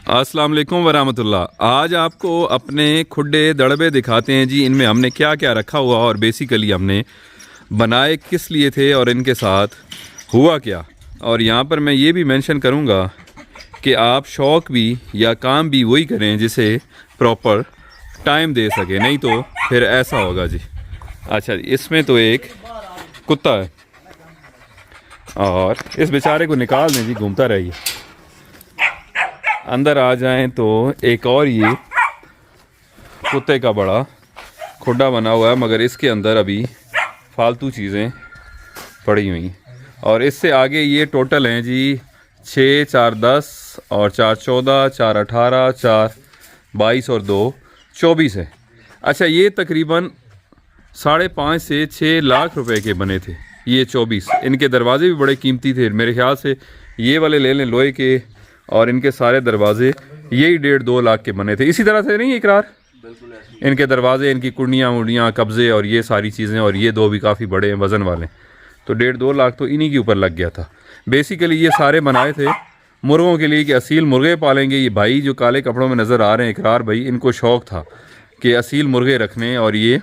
अस्सलाम वालेकुम वरहमतुल्लाह। आज आपको अपने खुड्डे दड़बे दिखाते हैं जी। इनमें हमने क्या क्या रखा हुआ और बेसिकली हमने बनाए किस लिए थे और इनके साथ हुआ क्या। और यहाँ पर मैं ये भी मेंशन करूँगा कि आप शौक़ भी या काम भी वही करें जिसे प्रॉपर टाइम दे सके, नहीं तो फिर ऐसा होगा जी। अच्छा, इसमें तो एक कुत्ता है और इस बेचारे को निकाल दें जी, घूमता रहिए। अंदर आ जाएं तो एक और ये कुत्ते का बड़ा खुड्डा बना हुआ है, मगर इसके अंदर अभी फालतू चीज़ें पड़ी हुई। और इससे आगे ये टोटल हैं जी 6, 4, 10 और 4, 14, 4, 18, 4, 22 और 2, 24 है। अच्छा, ये तकरीबन 5.5 से 6 लाख रुपए के बने थे ये 24। इनके दरवाजे भी बड़े कीमती थे मेरे ख्याल से। ये वाले ले लें लोहे के, और इनके सारे दरवाजे यही 1.5-2 लाख के बने थे। इसी तरह से नहीं इकरार? इनके दरवाजे, इनकी कुंडियाँ उंडियाँ, कब्ज़े और ये सारी चीज़ें, और ये दो भी काफ़ी बड़े हैं वज़न वाले, तो 1.5-2 लाख तो इन्हीं के ऊपर लग गया था। बेसिकली ये सारे बनाए थे मुर्गों के लिए कि असील मुर्गे पालेंगे। ये भाई जो काले कपड़ों में नज़र आ रहे हैं, इकरार भाई, इनको शौक़ था कि असील मुर्गे रखने और ये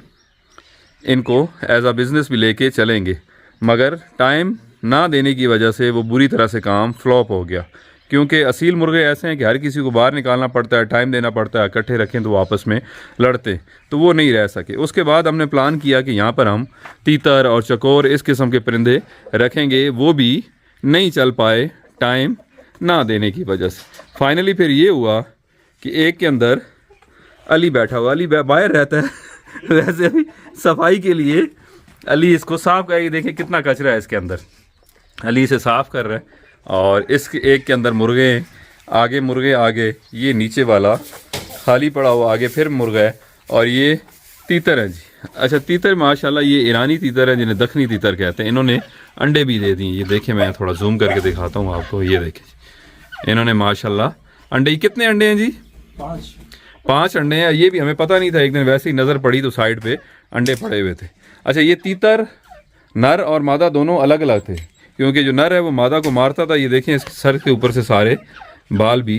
इनको एज आ बिज़नेस भी लेके चलेंगे, मगर टाइम ना देने की वजह से वो बुरी तरह से काम फ्लॉप हो गया। क्योंकि असील मुर्गे ऐसे हैं कि हर किसी को बाहर निकालना पड़ता है, टाइम देना पड़ता है, इकट्ठे रखें तो वो आपस में लड़ते, तो वो नहीं रह सके। उसके बाद हमने प्लान किया कि यहाँ पर हम तीतर और चकोर इस किस्म के परिंदे रखेंगे, वो भी नहीं चल पाए टाइम ना देने की वजह से। फाइनली फिर ये हुआ कि एक के अंदर अली बैठा हुआ, अली बाहर रहता है वैसे अभी सफाई के लिए अली इसको साफ़ कर, देखें कितना कचरा है इसके अंदर, अली इसे साफ़ कर रहा है। और इसके एक के अंदर मुर्गे हैं, आगे मुर्गे, आगे ये नीचे वाला खाली पड़ा हुआ, आगे फिर मुर्गा है, और ये तीतर है जी। अच्छा, तीतर माशाल्लाह ये ईरानी तीतर है जिन्हें दखनी तीतर कहते हैं। इन्होंने अंडे भी दे दिए, ये देखें, मैं थोड़ा जूम करके दिखाता हूँ आपको। ये देखें, इन्होंने माशाल्लाह अंडे, कितने अंडे हैं जी? 5 अंडे हैं। ये भी हमें पता नहीं था, एक दिन वैसे ही नज़र पड़ी तो साइड पे अंडे पड़े हुए थे। अच्छा, ये तीतर नर और मादा दोनों अलग अलग थे, क्योंकि जो नर है वो मादा को मारता था। ये देखें, इसके सर के ऊपर से सारे बाल भी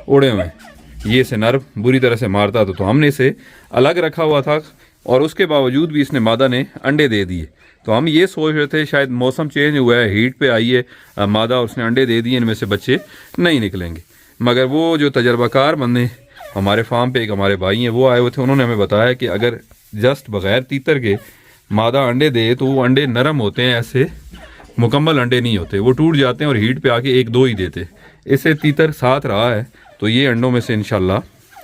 उड़े हुए हैं, ये इसे नर बुरी तरह से मारता था, तो हमने इसे अलग रखा हुआ था। और उसके बावजूद भी इसने मादा ने अंडे दे दिए। तो हम ये सोच रहे थे शायद मौसम चेंज हुआ है, हीट पे आई है मादा, उसने अंडे दे दिए, इनमें से बच्चे नहीं निकलेंगे। मगर वो जो तजर्बाकार बंदे हमारे फार्म पे, एक हमारे भाई हैं, वो आए हुए थे, उन्होंने हमें बताया कि अगर जस्ट बग़ैर तीतर के मादा अंडे दे तो वो अंडे नरम होते हैं, ऐसे मुकम्मल अंडे नहीं होते, वो टूट जाते हैं और हीट पे आके 1-2 ही देते। इससे तीतर साथ रहा है, तो ये अंडों में से इंशाल्लाह,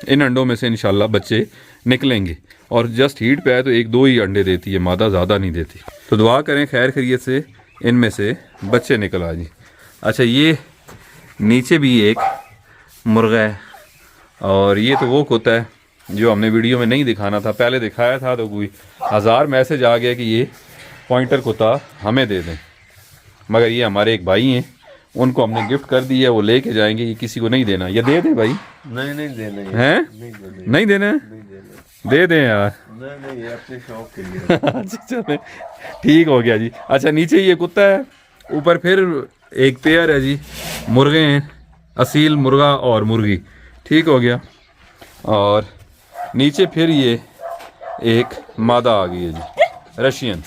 इन अंडों में से इंशाल्लाह बच्चे निकलेंगे। और जस्ट हीट पे आए तो 1-2 ही अंडे देती है मादा, ज़्यादा नहीं देती। तो दुआ करें खैर खैरियत से इनमें से बच्चे निकल आ जी। अच्छा, ये नीचे भी एक मुर्गा है, और ये तो वो कुत्ता है जो हमने वीडियो में नहीं दिखाना था, पहले दिखाया था तो कोई 1000 मैसेज आ गया कि ये पॉइंटर कुत्ता हमें दे दें। मगर ये हमारे एक भाई हैं, उनको हमने गिफ्ट कर दिया, वो लेके जाएंगे, ये किसी को नहीं देना। ये दे दें भाई? नहीं देना है, नहीं देना, दे दें यार। नहीं, ये अपने शौक के लिए। अच्छा, चले ठीक हो गया जी। अच्छा, नीचे ये कुत्ता है, ऊपर फिर एक पेयर है जी, मुर्गे हैं, असील मुर्गा और मुर्गी, ठीक हो गया। और नीचे फिर ये एक मादा आ गई है जी, रशियन,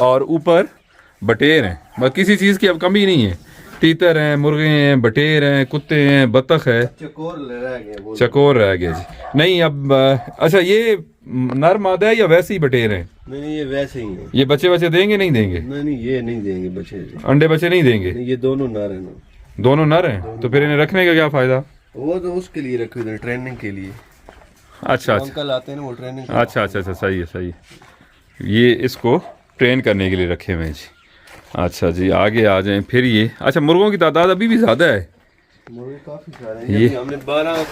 और ऊपर बटेर हैं। बस किसी चीज़ की अब कमी नहीं है, तीतर हैं, मुर्गे हैं, बटेर हैं, कुत्ते हैं, बतख है, चकोर रह गया जी। नहीं अब अच्छा, ये नर मादा है या वैसे ही बटेर हैं? नहीं, ये वैसे ही है। ये बच्चे देंगे नहीं देंगे? नहीं, ये नहीं देंगे बच्चे, अंडे बच्चे नहीं देंगे। ये दोनों नर हैं ना। दोनों नर हैं, तो फिर इन्हें रखने का क्या फ़ायदा? वो तो उसके लिए रखे थे, ट्रेनिंग के लिए। अच्छा, अंकल आते हैं ना, वो ट्रेनिंग। अच्छा, सही है। ये इसको ट्रेन करने के लिए रखे हुए हैं जी। अच्छा जी, आगे आ जाएं फिर ये। अच्छा, मुर्गों की तादाद अभी भी ज़्यादा है, मुर्गे काफ़ी सारे हैं। ये हमने 12,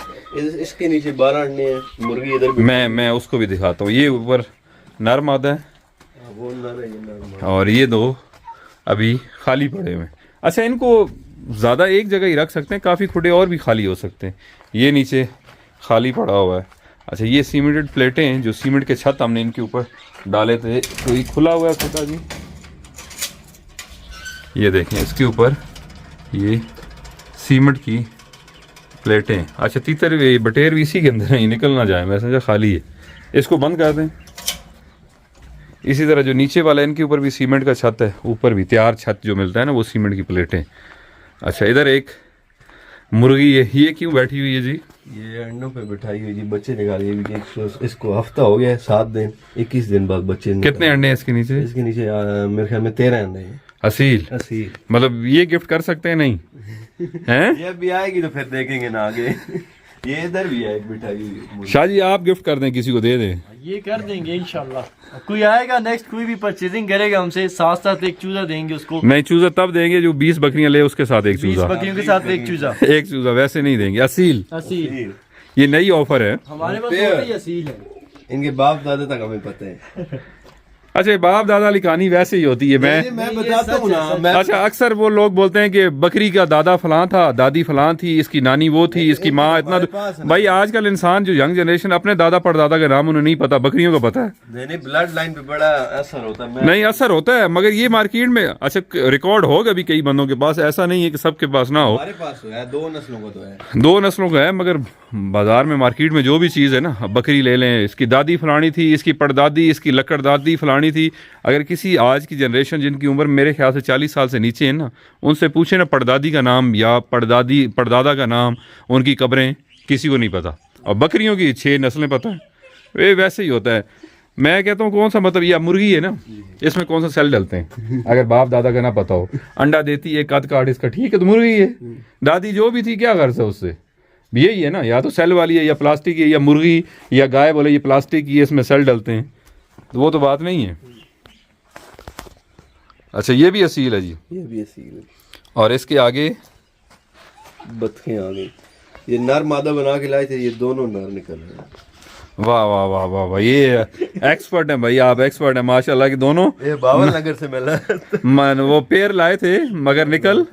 इसके नीचे 12 अंडे हैं, मुर्गी इधर भी। मैं उसको भी दिखाता हूँ। ये ऊपर नर मादा है, वो नर है, ये नर, और ये 2 अभी खाली पड़े हुए हैं। अच्छा, इनको ज़्यादा एक जगह ही रख सकते हैं, काफ़ी खुडे और भी खाली हो सकते हैं। ये नीचे खाली पड़ा हुआ है। अच्छा, ये सीमेंटेड प्लेटें हैं, जो सीमेंट के छत हमने इनके ऊपर डाले थे, तो ये खुला हुआ है खुदा जी। ये देखें, इसके ऊपर ये सीमेंट की प्लेटें, अच्छा तीतर भी बटेर भी इसी के अंदर है, निकल ना जाए, मैं समझा खाली है। इसको बंद कर दें। इसी तरह जो नीचे वाला है इनके ऊपर भी सीमेंट का छत है, ऊपर भी तैयार छत जो मिलता है ना वो सीमेंट की प्लेटें। अच्छा इधर एक मुर्गी है, ये क्यों बैठी हुई है जी? ये अंडों पे बिठाई हुई जी, बच्चे निकालिए भी। इसको हफ्ता हो गया है, 7 दिन 21 दिन बाद बच्चे निकाले। कितने अंडे हैं इसके नीचे? इसके नीचे मेरे ख्याल में 13 अंडे हैं। असील असील। मतलब ये गिफ्ट कर सकते हैं नहीं हैं? ये भी आएगी तो फिर देखेंगे ना आगे। ये इधर भी है एक बिठाई हुई। शाह जी आप गिफ्ट कर दें, किसी को दे दें। ये कर देंगे इंशाल्लाह। कोई आएगा नेक्स्ट, कोई भी परचेजिंग करेगा हमसे, साथ साथ एक चूजा देंगे उसको। नहीं चूजा तब देंगे जो 20 बकरियां ले उसके साथ एक 20 चूजा। बकरियों के साथ एक चूजा। एक चूजा वैसे नहीं देंगे। असील, असील ये नई ऑफर है हमारे पास वही असील है। इनके बाप दादा तक हमें पता है। अच्छा बाप दादा वाली कहानी वैसे ही होती है। मैं बताता हूँ ना। मैं अच्छा अक्सर वो लोग बोलते हैं कि बकरी का दादा फलां था, दादी फलां थी, इसकी नानी वो थी, इसकी माँ इतना। भाई आजकल इंसान जो यंग जनरेशन अपने दादा परदादा का नाम उन्हें नहीं पता, बकरियों का पता है। नहीं ब्लड लाइन पे बड़ा असर होता है। नहीं असर होता है, मगर ये मार्केट में अच्छा रिकॉर्ड होगा भी कई बंदों के पास, ऐसा नहीं है कि सबके पास ना हो। हमारे पास तो है, 2 नस्लों का तो है। 2 नस्लों का है, मगर बाजार में मार्केट में जो भी चीज़ है ना, बकरी ले लें, इसकी दादी फलानी थी, इसकी पड़दादी, इसकी लकड़ दादी फलानी थी। अगर किसी आज की जनरेशन जिनकी उम्र मेरे ख्याल से 40 साल से नीचे है ना, उनसे पूछे ना पड़दादी का नाम या पड़दादा का नाम, उनकी कब्रें किसी को नहीं पता। और बकरियों की 6 नस्लें पता है। वे वैसे ही होता है। मैं कहता हूँ कौन सा मतलब यह मुर्गी है ना, इसमें कौन सा सेल डलते हैं अगर बाप दादा का ना पता हो। अंडा देती है, कद काट इसका, ठीक है तो मुर्गी है। दादी जो भी थी क्या गर्ज है उससे, यही है ना, या तो सेल वाली है या प्लास्टिक है, या मुर्गी या गाय बोले ये प्लास्टिक की है, इसमें सेल डलते हैं, तो वो तो बात नहीं है। अच्छा ये भी असील है जी, ये भी असील है। और इसके आगे बतखें आ गई। ये नर मादा बना के लाए थे, ये दोनों नर निकल रहे हैं। वाह वाह वाह वाह वाह, ये एक्सपर्ट है भाई, आप एक्सपर्ट हैं माशाल्लाह के दोनों। ये बावल नगर से मिला। मन वो पेड़ लाए थे मगर निकल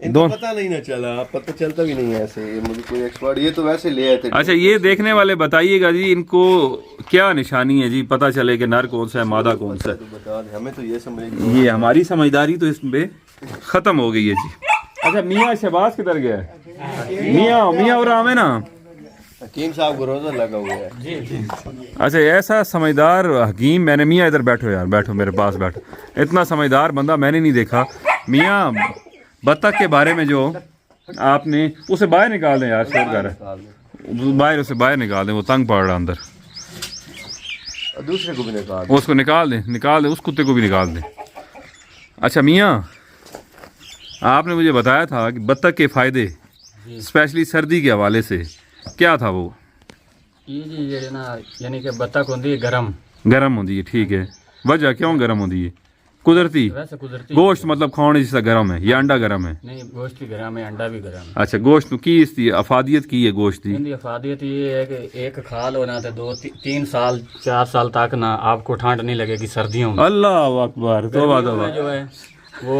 इनको पता नहीं ना चला, पता चलता भी नहीं है ऐसे। ये मुझे कोई एक्सपर्ट, ये तो वैसे ले आए थे। अच्छा ये देखने वाले बताइएगा जी इनको क्या निशानी है जी, पता चले कि नर कौन सा है मादा कौन सा है। तो बता दे, हमें तो ये समझ। ये हमारी समझदारी तो इसमें खत्म हो गई है जी। अच्छा मियाँ शहबाज किधर गया है? मियाँ और आवे ना, हकीम साहब को रोजा लगा हुआ है। अच्छा ऐसा समझदार हकीम मैंने, मियाँ इधर बैठो यार, बैठो मेरे पास बैठो। इतना समझदार बंदा मैंने नहीं देखा। मियाँ बत्तख के बारे में जो आपने, उसे बाहर निकाल दें यार, शोर कर रहा है बाहर, उसे बाहर निकाल दें, वो तंग पड़ रहा अंदर। दूसरे को भी निकाल, उसको निकाल दें, उस कुत्ते को भी निकाल दें। अच्छा मियाँ आपने मुझे बताया था कि बत्तख के फ़ायदे स्पेशली सर्दी के हवाले से, क्या था वो? ये ना यानी कि बत्तख होती है गर्म होती है, ठीक है। वजह क्यों गर्म होती है? कुदरती वैसे कुदरती गोश्त मतलब खाने जिसका गर्म है या अंडा गर्म है? नहीं, गोश्त भी गर्म है, अंडा भी गर्म है। अच्छा गोश्त की इसकी अफादियत की है गोश्त की? इनकी अफादियत ये है कि एक खाल होना तो 2-3 साल 4 साल तक ना आपको ठंड नहीं लगेगी सर्दियों में। अल्लाह अकबर, तौबा तौबा। जो है वो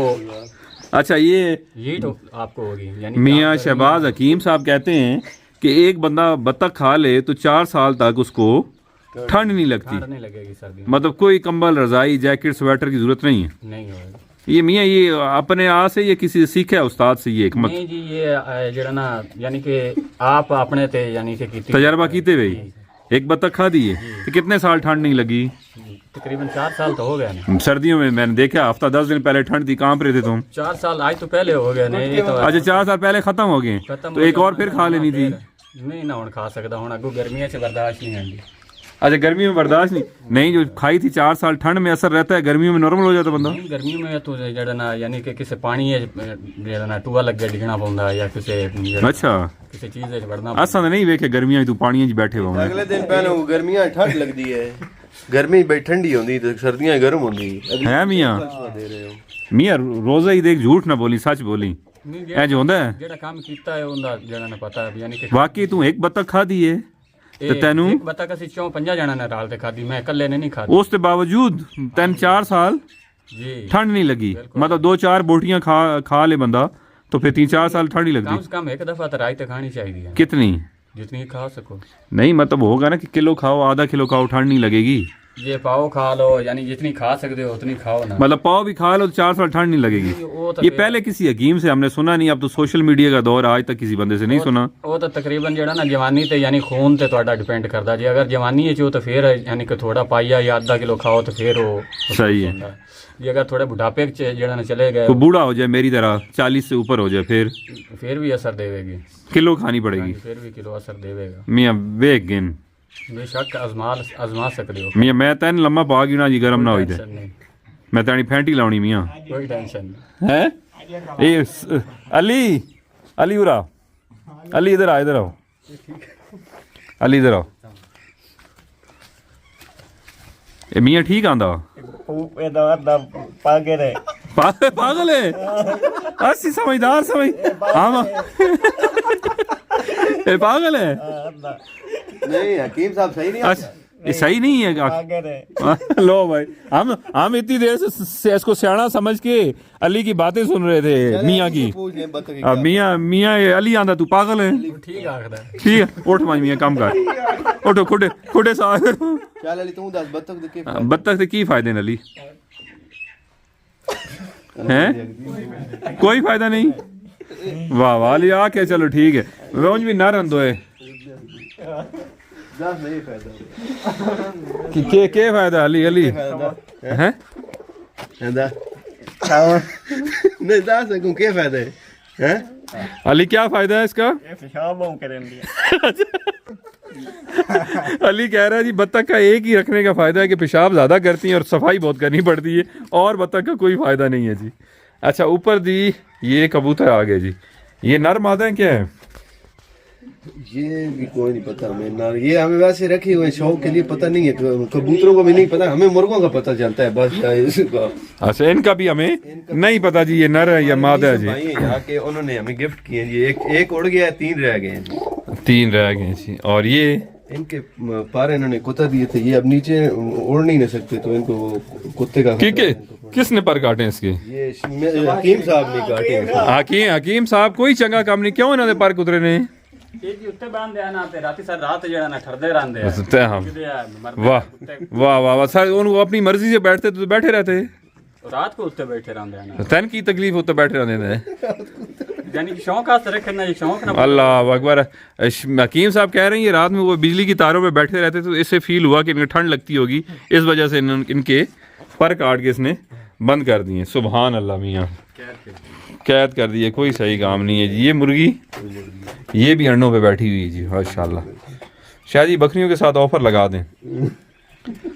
अच्छा ये तो आपको होगी, यानी मियाँ शहबाज हकीम साहब कहते हैं कि एक बंदा बत्तख खा ले तो 4 साल तक उसको ठंड नहीं लगती, ठंड नहीं लगेगी सर्दी में। मतलब कोई कंबल रजाई जैकेट स्वेटर की जरूरत नहीं है। नहीं होगा ये मियाँ ये अपने आप से, ये किसी से सीखे है उस्ताद से ये हिकमत? नहीं जी, ये जरा ना यानी कि आप अपने ते यानी कि कीती तजर्बा कीते हुए एक बत्तख खा दी है तो कितने साल ठंड नहीं लगी? तकरीबन 4 साल तो हो गए ना। सर्दियों में मैंने देखा हफ्ता 10 दिन पहले ठंड थी, कहाँ पे थे तुम? 4 साल आज तो पहले हो गए नहीं, ये तो अच्छा 4 साल पहले खत्म हो गए, तो एक और फिर खा लेनी थी। नहीं ना हूँ खा सकता हूँ, अगू गर्मियों से बर्दाश्त नहीं आएंगी। अच्छा गर्मी में बर्दाश्त नहीं, जो खाई थी 4 साल ठंड में असर रहता है, गर्मियों में नॉर्मल हो जाता बंदा? गर्मियों में तो जड़ा ना यानी कि किसी पानी जड़ा ना टूआ लग गया डिगना पौंदा या किसी अच्छा किसी चीज बढ़ना असा नहीं वेखे गर्मियां तू पानी च बैठे हुए अगले दिन पहले गर्मियां ठंड लगती है, गर्मी बड़ी ठंडी होती तो सर्दियां गर्म होती है। मियाँ दे रहे हो मियाँ रोजा ही देख, झूठ ना बोली सच बोली, ऐ जो होंदा है जेड़ा काम कीता है उनदा जड़ा ना पता है, यानी कि वाकई तू एक बत्तख खादी है ਤੇ ਤੈਨੂੰ ਇੱਕ ਬਤਕ ਅਸੀਂ 4-5 ਜਣਾਂ ਨੇ ਰਾਲ ਤੇ ਖਾਦੀ, ਮੈਂ ਇਕੱਲੇ ਨੇ ਨਹੀਂ ਖਾਦੀ। ਉਸ ਦੇ ਬਾਵਜੂਦ ਤੈਨੂੰ 4 ਸਾਲ जी ठंड नहीं लगी, मतलब 2-4 बोटियां खा ले बंदा तो फिर 3-4 साल ठंड नहीं कम लगती? से कम एक दफा तो राई तो खानी चाहिए है, कितनी? जितनी खा सको। नहीं मतलब होगा ना कि किलो खाओ आधा किलो खाओ ठंड नहीं लगेगी? ये पाओ खा लो, यानी जितनी खा सकते हो उतनी खाओ ना। मतलब पाव भी खा लो तो 4 साल ठंड नहीं लगेगी। वो तो ये पहले किसी हकीम से हमने सुना नहीं, अब तो सोशल मीडिया का दौर, आज तक किसी बंदे से नहीं सुना। वो तो तकरीबन जेड़ा ना जवानी ते यानी खून ते ਤੁਹਾਡਾ डिपेंड करदा जी। अगर जवानी है जो तो फिर यानी कि थोड़ा पाइया या आधा किलो खाओ तो फिर वो सही है जी। अगर थोड़े बुढ़ापे के जेड़ा ना चले गए तो बूढ़ा हो जाए मेरी तरह 40 से ऊपर हो जाए फिर भी असर देवेगी, किलो खानी पड़ेगी। फिर भी किलो असर देवेगा। मियाँ वेग गिन बेशक आजमा सकते हो। मियाँ मैं तैन लम्मा पा गिना जी गरम ना होई ते टेंशन नहीं, मैं तैनी फैंटी लाउनी मियाँ कोई टेंशन नहीं। हैं। ए अली अली उरा अली इधर आओ अली इधर आओ। ए मियाँ ठीक आंदा पागल है अस्सी समझदार समझ हाँ ए पागल है नहीं हकीम साहब सही नहीं अच्छा ये सही नहीं है। लो भाई हम इतनी देर से इसको सियाना समझ के अली की बातें सुन रहे थे मियाँ की। अब मियाँ ये अली आंदा तू पागल है। ठीक आखदा ठीक है उठ भाई मियाँ काम कर उठो खुडे सा चल अली तू दस बत्तख से की फायदे न अली हैं कोई फायदा नहीं। वाह वाह अली आ के चलो ठीक है रोज भी ना रंदो है नहीं फायदा के फायदा अली अली हैं नहीं जा सकूं क्या फायदा है अली क्या फायदा है इसका। अली कह रहा है जी बत्तख का एक ही रखने का फायदा है कि पेशाब ज्यादा करती है और सफाई बहुत करनी पड़ती है और बत्तख का कोई फायदा नहीं है जी। अच्छा ऊपर जी ये कबूतर आ गए जी, ये नर मादा है क्या है। ये भी कोई नहीं पता हमें ना, ये हमें वैसे रखे हुए शौक के लिए पता नहीं है, कबूतरों को भी नहीं पता, हमें मुर्गों का पता चलता है बस इसका। अच्छा इनका भी हमें नहीं पता जी ये नर है या मादा है जी। यहाँ के उन्होंने हमें गिफ्ट किए जी, एक उड़ गया है, 3 रह गए हैं। 3 रह गए जी। और ये इनके पारे इन्होंने कुत्ता दिए थे, ये अब नीचे उड़ नहीं सकते तो इनको कुत्ते का किसने पर काटे इसके। ये हकीम साहब ने काटे। हकीम साहब कोई चंगा काम नहीं, क्यों इन्होंने पर कुतरे ने वाह वाह वाह सर उनको अपनी मर्जी से बैठते तो बैठे रहते रात को उत्ते बैठे रहते तन की तकलीफ होता बैठे रहते यानी शौक रखना शौक ना। अल्लाह अकबर। हकीम साहब कह रहे हैं रात में वो बिजली की तारों पे बैठे रहते तो इससे फील हुआ कि इन्हें ठंड लगती होगी, इस वजह से इनके पर काट के इसने बंद कर दिए। सुभान अल्लाह मियाँ कैद कर दिए, कोई सही काम नहीं है जी। ये मुर्गी ये भी अंडों पे बैठी हुई है जी माशाल्लाह। शायद ये बकरियों के साथ ऑफर लगा दें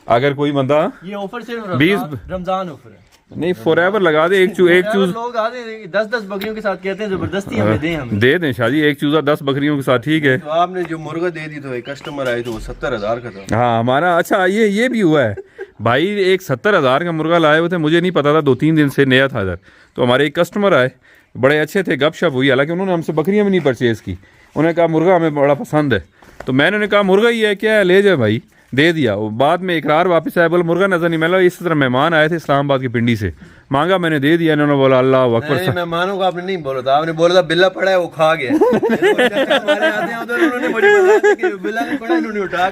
अगर कोई बंदा ये ऑफर सिर्फ 20 रमजान ऑफर है नहीं फॉरएवर लगा दे। एक चूज लोग आते हैं 10-10 बकरियों के साथ कहते हैं जबरदस्ती हमें दे दें शादी, एक चूजा 10 बकरियों के साथ ठीक है। तो आपने जो मुर्गा दे दी तो एक कस्टमर आए तो वो 70,000 का था। हाँ हमारा अच्छा ये भी हुआ है भाई, एक 70,000 का मुर्गा लाए हुए थे, मुझे नहीं पता था, 2-3 दिन से नया था इधर। तो हमारे एक कस्टमर आए बड़े अच्छे थे, गपशप हुई, हालांकि उन्होंने हमसे बकरियां भी नहीं परचेज़ की। उन्होंने कहा मुर्गा हमें बड़ा पसंद है, तो मैंने उन्हें कहा मुर्गा ही है क्या है, ले जाए भाई, दे दिया। वो बाद में इकरार वापस आया, बोला मुर्गा नजर नहीं मिला। इस तरह मेहमान आए थे इस्लामाबाद की पिंडी से, मांगा मैंने दे दिया। इन्होंने बोला अल्लाह अकबर। मेहमानों को आपने नहीं बोला था, आपने बोला था बिल्ला पड़ा है वो खा गया।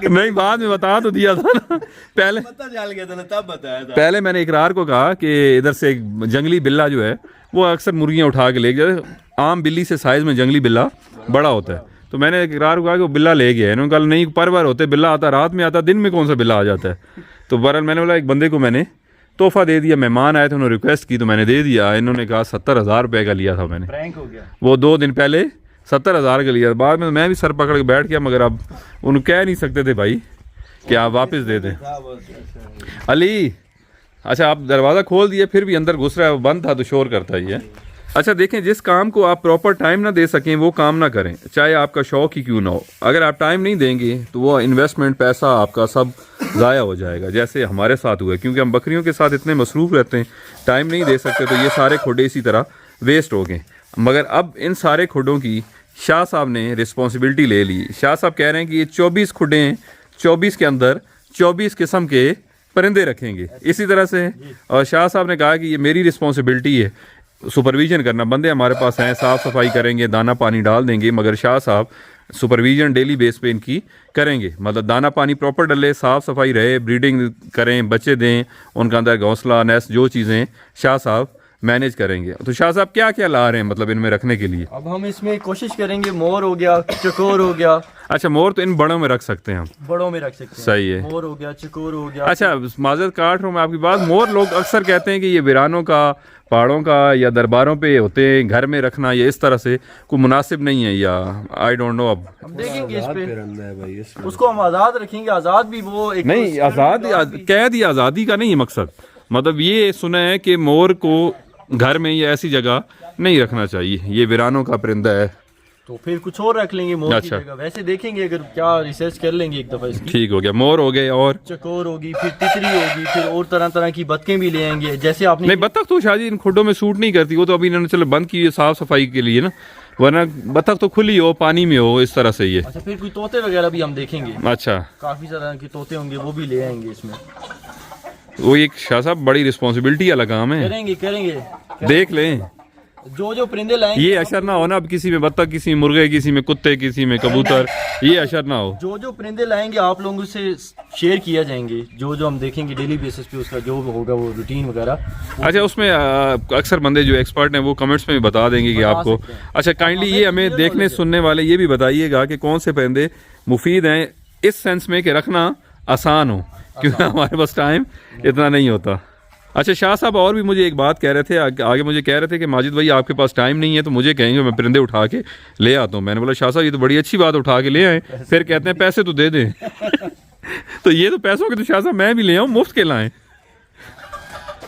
नहीं बाद में बता तो दिया था ना, पहले पता चल गया था ना, तब बताया था। पहले मैंने इकरार को कहा कि इधर से एक जंगली बिल्ला जो है वो अक्सर मुर्गियाँ उठा के ले गया, आम बिल्ली से साइज में जंगली बिल्ला बड़ा होता है। तो मैंने इकरार को कहा कि वो बिल्ला ले गया। इन्होंने कहा नहीं पर होते, बिल्ला आता रात में आता, दिन में कौन सा बिल्ला आ जाता है। तो बहरहाल मैंने बोला एक बंदे को मैंने तोहफा दे दिया, मेहमान आए थे उन्होंने रिक्वेस्ट की तो मैंने दे दिया। इन्होंने कहा 70,000 रुपये का लिया था मैंने, प्रैंक हो गया वो 2 दिन पहले 70,000 का लिया। बाद में मैं भी सर पकड़ के बैठ गया, मगर अब उन कह नहीं सकते थे भाई कि आप वापस दे दें। अली अच्छा आप दरवाज़ा खोल दिए फिर भी अंदर घुस रहा है, वो बंद था तो शोर करता ही है। अच्छा देखें, जिस काम को आप प्रॉपर टाइम ना दे सकें वो काम ना करें, चाहे आपका शौक ही क्यों ना हो। अगर आप टाइम नहीं देंगे तो वो इन्वेस्टमेंट पैसा आपका सब ज़ाया हो जाएगा, जैसे हमारे साथ हुआ। क्योंकि हम बकरियों के साथ इतने मसरूफ़ रहते हैं, टाइम नहीं दे सकते, तो ये सारे खुडे इसी तरह वेस्ट हो गए। मगर अब इन सारे खुडों की शाह साहब ने रिस्पॉन्सिबिलिटी ले ली। शाह साहब कह रहे हैं कि ये 24 खुडे हैं, 24 के अंदर 24 किस्म के परिंदे रखेंगे इसी तरह से। और शाह साहब ने कहा कि ये मेरी रिस्पॉन्सिबिलिटी है सुपरविजन करना। बंदे हमारे पास हैं, साफ़ सफाई करेंगे, दाना पानी डाल देंगे, मगर शाह साहब सुपरविजन डेली बेस पे इनकी करेंगे, मतलब दाना पानी प्रॉपर डले, साफ़ सफाई रहे, ब्रीडिंग करें, बच्चे दें, उनका अंदर घोंसला नेस्ट जो चीज़ें शाह साहब मैनेज करेंगे। तो शाह साहब क्या क्या ला रहे हैं मतलब इनमें रखने के लिए? अब हम इसमें कोशिश करेंगे, मोर हो गया, चकोर हो गया। अच्छा, मोर तो इन बड़ों में रख सकते हैं हम, बड़ों में रख सकते हैं। सही है। मोर हो गया, चकोर हो गया। अच्छा, माजरत काट रहा हूँ मैं आपकी बात, मोर लोग अक्सर कहते हैं कि ये वीरानों का, पहाड़ों का या दरबारों पे होते हैं, घर में रखना या इस तरह से कोई मुनासिब नहीं है, या आई डोंट नो। अब हम देखेंगे इस पे, परिंदा है भाई इसमें। उसको हम आज़ाद रखेंगे। आज़ाद भी वो एक नहीं, आज़ाद कैद या आज़ादी का नहीं है मकसद, मतलब ये सुना है कि मोर को घर में या ऐसी जगह नहीं रखना चाहिए, ये वीरानों का परिंदा है। तो फिर कुछ और रख लेंगे मोर की अच्छा। जगह। वैसे देखेंगे, अगर क्या रिसर्च कर लेंगे एक दफ़ा इसकी। ठीक हो गया, मोर हो गए, और चकोर होगी, फिर तितरी होगी, फिर और तरह तरह की बतखें भी ले आएंगे। जैसे आपने नहीं, बतख तो शायद इन खुडों में सूट नहीं करती, वो तो अभी इन्होंने चलो बंद की है साफ सफाई के लिए ना, वरना बतख तो खुली हो, पानी में हो, इस तरह से ये। अच्छा, फिर कोई तोते वगैरह भी हम देखेंगे, अच्छा, काफी तरह के तोते होंगे, वो भी ले आएंगे इसमें। वो एक शाह साहब बड़ी रिस्पॉन्सिबिलिटी वाला काम है, करेंगे करेंगे। देख लें जो जो परिंदे लाएंगे, ये अशर ना हो ना, अब किसी में बतख, किसी में मुर्गे, किसी में कुत्ते, किसी में कबूतर, ये अशर ना हो। जो जो परिंदे लाएंगे आप लोगों से शेयर किया जाएंगे, जो जो हम देखेंगे डेली बेसिस पे, उसका जो होगा वो रूटीन वगैरह। अच्छा, उसमें अक्सर बंदे जो एक्सपर्ट हैं वो कमेंट्स में भी बता देंगे कि आपको। सकते हैं। अच्छा, काइंडली ये हमें देखने सुनने वाले ये भी बताइएगा कि कौन से परिंदे मुफीद हैं, इस सेंस में कि रखना आसान हो, क्योंकि हमारे पास टाइम इतना नहीं होता। अच्छा शाह साहब, और भी मुझे एक बात कह रहे थे, आगे मुझे कह रहे थे कि माजिद भाई आपके पास टाइम नहीं है तो मुझे कहेंगे मैं परिंदे उठा के ले आता हूँ। मैंने बोला शाह साहब ये तो बड़ी अच्छी बात, उठा के ले आए, फिर कहते हैं पैसे तो दे दें। तो ये तो पैसों के तो शाह साहब मैं भी ले आऊँ, मुफ्त के लाएं,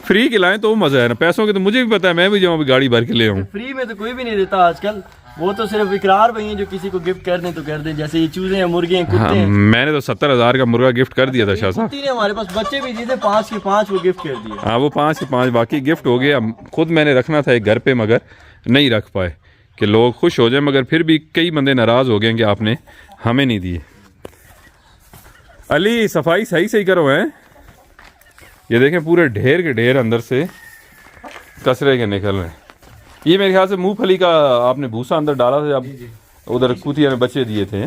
फ्री के लाएं तो मजा है ना, पैसों के तो मुझे भी पता है, मैं भी जाऊँ गाड़ी भर के ले आऊँ। फ्री में तो कोई भी नहीं देता आजकल, वो तो सिर्फ इकरार भाई हैं जो किसी को गिफ्ट कर दें तो कर दें। जैसे ये चूजे हैं, मुर्गे हैं, हाँ, कुत्ते हैं। मैंने तो 70,000 का मुर्गा गिफ्ट कर दिया था शाह साहब। कुत्ती ने हमारे पास बच्चे भी दिए थे, 5 के 5 वो गिफ्ट कर दिए। हाँ, वो 5 के 5 बाकी गिफ्ट हो गया। खुद मैंने रखना था एक घर पे, मगर नहीं रख पाए कि लोग खुश हो जाए, मगर फिर भी कई बंदे नाराज़ हो गए कि आपने हमें नहीं दिए। अली सफाई सही सही करो हैं, ये देखें पूरे ढेर के ढेर अंदर से कचरे के निकल रहे हैं। ये मेरे ख्याल से मूंगफली का आपने भूसा अंदर डाला था जब उधर कुतिया में बच्चे दिए थे,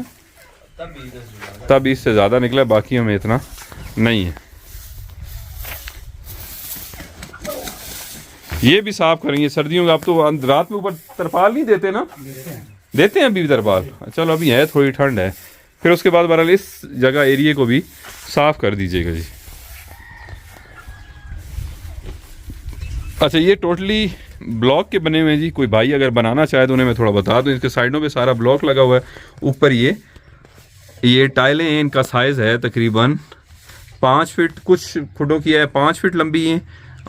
तब इससे ज़्यादा निकला, बाकी हमें इतना नहीं है। ये भी साफ करेंगे सर्दियों का। आप तो रात में ऊपर तरपाल नहीं देते ना? देते हैं अभी भी तरपाल। चलो अभी है थोड़ी ठंड है, फिर उसके बाद बहरहाल इस जगह एरिए को भी साफ कर दीजिएगा जी। अच्छा, ये टोटली ब्लॉक के बने हुए हैं जी। कोई भाई अगर बनाना चाहे तो उन्हें मैं थोड़ा बता दूं। इसके साइडों पे सारा ब्लॉक लगा हुआ है, ऊपर ये टाइलें हैं। इनका साइज़ है तकरीबन 5 फीट, कुछ फुटों की है, 5 फीट लंबी है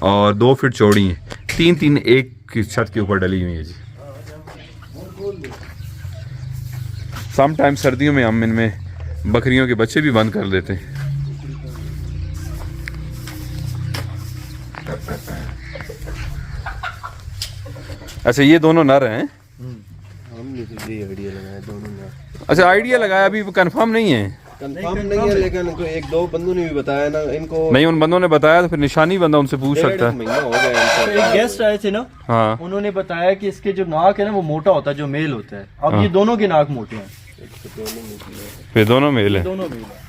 और 2 फीट चौड़ी है। 3-3 एक की छत के ऊपर डली हुई है जी। सम टाइम सर्दियों में हम इनमें बकरियों के बच्चे भी बंद कर देते हैं। अच्छा, ये दोनों नर हैं। हमने तो ये आइडिया लगाया दोनों ने। अच्छा, आइडिया लगाया, अभी कंफर्म नहीं है। कंफर्म नहीं है, लेकिन कोई 1-2 बंदों ने भी बताया ना इनको। नहीं, उन बंदों ने बताया तो फिर निशानी बंदा उनसे पूछ 1.5 सकता है। महीना हो गया तो इनको। एक गेस्ट आए थे ना, हाँ, उन्होंने बताया कि इसके जो नाक है ना वो मोटा होता है, जो मेल होता है। अब ये दोनों के नाक मोटे हैं, फिर दोनों मेल है। दोनों मेल हैं।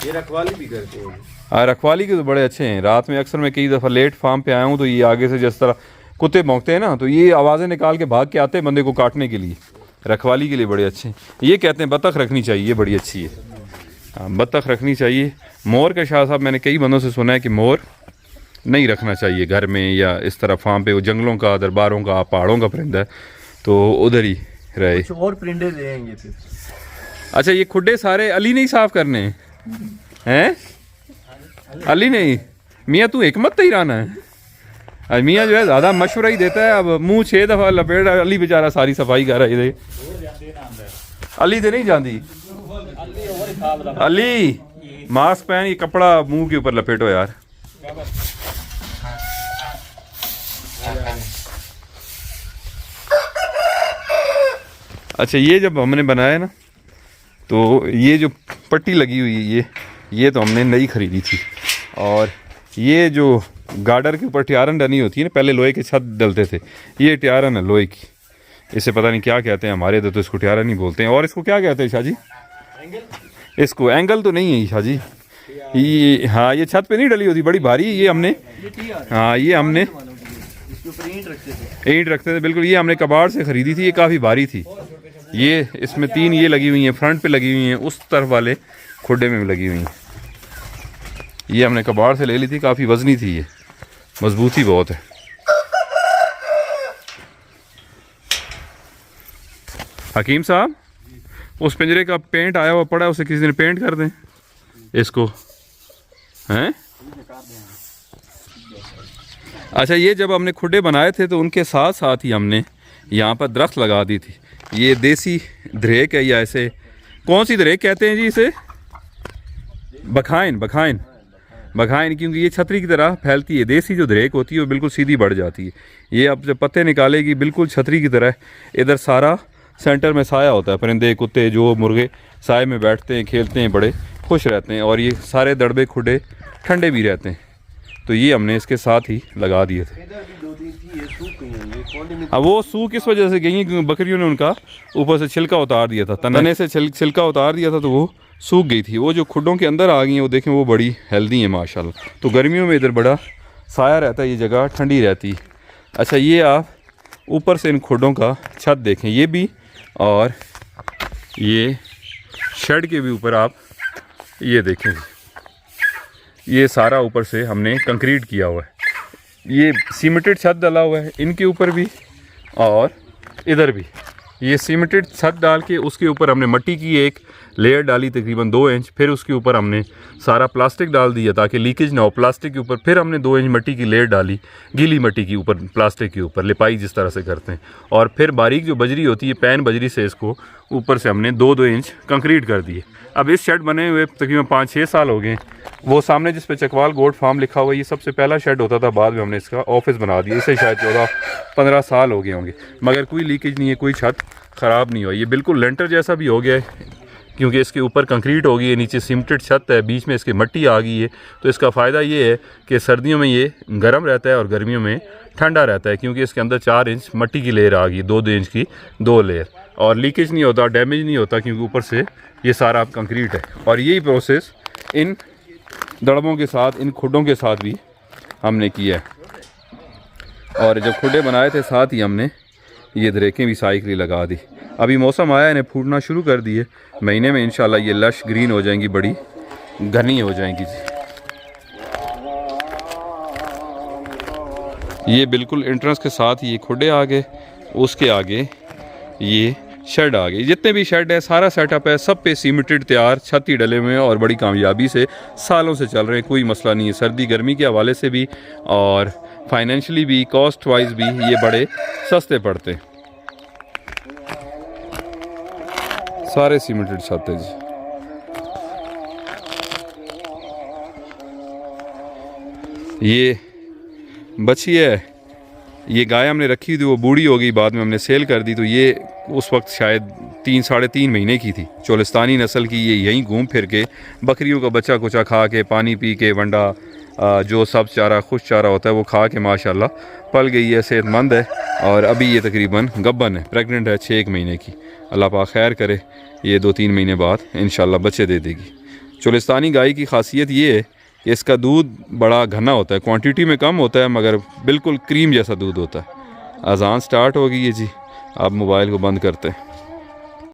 ये रखवाली भी करते हैं। हाँ, रखवाली के तो बड़े अच्छे हैं। रात में अक्सर मैं कई दफ़ा लेट फार्म पे आया हूँ तो ये आगे से जिस तरह कुत्ते भौंकते हैं ना, तो ये आवाज़ें निकाल के भाग के आते हैं बंदे को काटने के लिए। रखवाली के लिए बड़े अच्छे हैं। ये कहते हैं बतख रखनी चाहिए, ये बड़ी अच्छी है। हाँ, बतख रखनी चाहिए। मोर के शाह साहब मैंने कई बंदों से सुना है कि मोर नहीं रखना चाहिए घर में या इस तरह फार्म पे। वो जंगलों का, दरबारों का, पहाड़ों का परिंदा है तो उधर ही रहे। कुछ और परिंदे ले आएंगे फिर। अच्छा, ये खुड्डे सारे अली नहीं साफ करने हैं? अली नहीं, मियाँ तू हिकमत ही रहना है। आज मियाँ जो है ज़्यादा मशवरा ही देता है। अब मुंह 6 दफ़ा लपेट, अली बेचारा सारी सफाई कर रहा है। अली तो नहीं जाती। अली मास्क पहन, ये कपड़ा मुंह के ऊपर लपेटो यार। अच्छा, ये जब हमने बनाया ना तो ये जो पट्टी लगी हुई है ये तो हमने नई खरीदी थी। और ये जो गार्डर के ऊपर ट्यारन डनी होती है ना, पहले लोहे के छत डलते थे, ये ट्यारन है लोहे की। इसे पता नहीं क्या कहते हैं, हमारे इधर तो इसको टियारा नहीं बोलते हैं। और इसको क्या कहते हैं शाह जी? इसको एंगल तो नहीं है शाह जी, ये हाँ ये छत पे नहीं डली होती, बड़ी भारी। ये हमने हाँ ये हमने ईंट रखते थे बिल्कुल। ये हमने कबाड़ से ख़रीदी थी, ये काफ़ी भारी थी। ये इसमें 3 ये लगी हुई हैं, फ्रंट पे लगी हुई हैं, उस तरफ वाले खुड्डे में भी लगी हुई हैं। ये हमने कबाड़ से ले ली थी, काफ़ी वजनी थी, ये मजबूती बहुत है। हकीम साहब, उस पिंजरे का पेंट आया हुआ पड़ा है, उसे किसी दिन पेंट कर दें इसको, हैं? अच्छा, ये जब हमने खुड्डे बनाए थे तो उनके साथ साथ ही हमने यहाँ पर दरख्त लगा दी थी। ये देसी धरेक है, या ऐसे कौन सी धरेक कहते हैं जी इसे? बखाइन, बखाइन, बखाइन, क्योंकि ये छतरी की तरह फैलती है। देसी जो धरेक होती है वो बिल्कुल सीधी बढ़ जाती है। ये अब जब पत्ते निकालेगी बिल्कुल छतरी की तरह। इधर सारा सेंटर में साया होता है, परिंदे कुत्ते जो मुर्गे साए में बैठते हैं, खेलते हैं, बड़े खुश रहते हैं, और ये सारे दड़बे खुडे ठंडे भी रहते हैं। तो ये हमने इसके साथ ही लगा दिए थे। अब वो सूख किस वजह से गई, क्योंकि बकरियों ने उनका ऊपर से छिलका उतार दिया था, तने से छिलका उतार दिया था, तो वो सूख गई थी। वो जो खुडों के अंदर आ गई हैं वो देखें, वो बड़ी हेल्दी है माशाल्लाह। तो गर्मियों में इधर बड़ा साया रहता है, ये जगह ठंडी रहती है। अच्छा, ये आप ऊपर से इन खुडों का छत देखें, ये भी, और ये शेड के भी ऊपर आप ये देखें, ये सारा ऊपर से हमने कंक्रीट किया हुआ है। ये सीमेंटेड छत डाला हुआ है इनके ऊपर भी, और इधर भी ये सीमेंटेड छत डाल के उसके ऊपर हमने मिट्टी की एक लेयर डाली तकरीबन 2 इंच, फिर उसके ऊपर हमने सारा प्लास्टिक डाल दिया ताकि लीकेज ना हो प्लास्टिक के ऊपर। फिर हमने 2 इंच मिट्टी की लेयर डाली, गीली मिट्टी के ऊपर, प्लास्टिक के ऊपर लिपाई जिस तरह से करते हैं। और फिर बारीक जो बजरी होती है, पैन बजरी से इसको ऊपर से हमने 2-2 इंच कंक्रीट कर दिए। अब इस शेड बने हुए तकरीबन 5-6 साल हो गए। वो सामने जिस पे चकवाल गोट फार्म लिखा हुआ है, ये सबसे पहला शेड होता था, बाद में हमने इसका ऑफिस बना दिया। इसे शायद 14-15 साल हो गए होंगे, मगर कोई लीकेज नहीं है, कोई छत ख़राब नहीं हुआ। ये बिल्कुल लेंटर जैसा भी हो गया है, क्योंकि इसके ऊपर कंक्रीट हो गई है, नीचे सीमेंटेड छत है, बीच में इसकी मिट्टी आ गई है। तो इसका फ़ायदा ये है कि सर्दियों में ये गर्म रहता है और गर्मियों में ठंडा रहता है, क्योंकि इसके अंदर 4 इंच मिट्टी की लेयर आ गई, 2-2 इंच की 2 लेयर, और लीकेज नहीं होता, डैमेज नहीं होता, क्योंकि ऊपर से ये सारा अब कंक्रीट है। और यही प्रोसेस इन दड़बों के साथ, इन खुडों के साथ भी हमने किया है। और जब खुडे बनाए थे साथ ही हमने ये दरेकें भी साइकिल लगा दी। अभी मौसम आया, इन्हें फूटना शुरू कर दिए, महीने में इंशाल्लाह ये लश ग्रीन हो जाएंगी, बड़ी घनी हो जाएंगी जी। ये बिल्कुल एंट्रेंस के साथ ये खुडे आ गए, उसके आगे ये शेड आ गई। जितने भी शेड है सारा सेटअप है, सब पे सीमेंटेड तैयार, छत ही डले हुए हैं, और बड़ी कामयाबी से सालों से चल रहे हैं, कोई मसला नहीं है। सर्दी गर्मी के हवाले से भी और फाइनेंशियली भी, कॉस्ट वाइज भी ये बड़े सस्ते पड़ते हैं। सारे सीमेंटेड छत है जी। ये बची है, ये गाय हमने रखी थी, वो बूढ़ी हो गई, बाद में हमने सेल कर दी। तो ये उस वक्त शायद 3-3.5 महीने की थी, चोलिस्तानी नस्ल की। ये यहीं घूम फिर के बकरियों का बच्चा कुचा खा के, पानी पी के, वंडा जो सब चारा, खुश चारा होता है, वो खा के माशाल्लाह पल गई है, सेहतमंद है। और अभी ये तकरीबन गब्बन है, प्रेग्नेंट है 6 महीने की। अल्लाह पाक खैर करे, ये 2-3 महीने बाद इंशाल्लाह बच्चे दे देगी। चोलिस्तानी गाय की खासियत ये है कि इसका दूध बड़ा घना होता है, क्वांटिटी में कम होता है, मगर बिल्कुल क्रीम जैसा दूध होता है। अजान स्टार्ट हो गई है जी, आप मोबाइल को बंद करते हैं।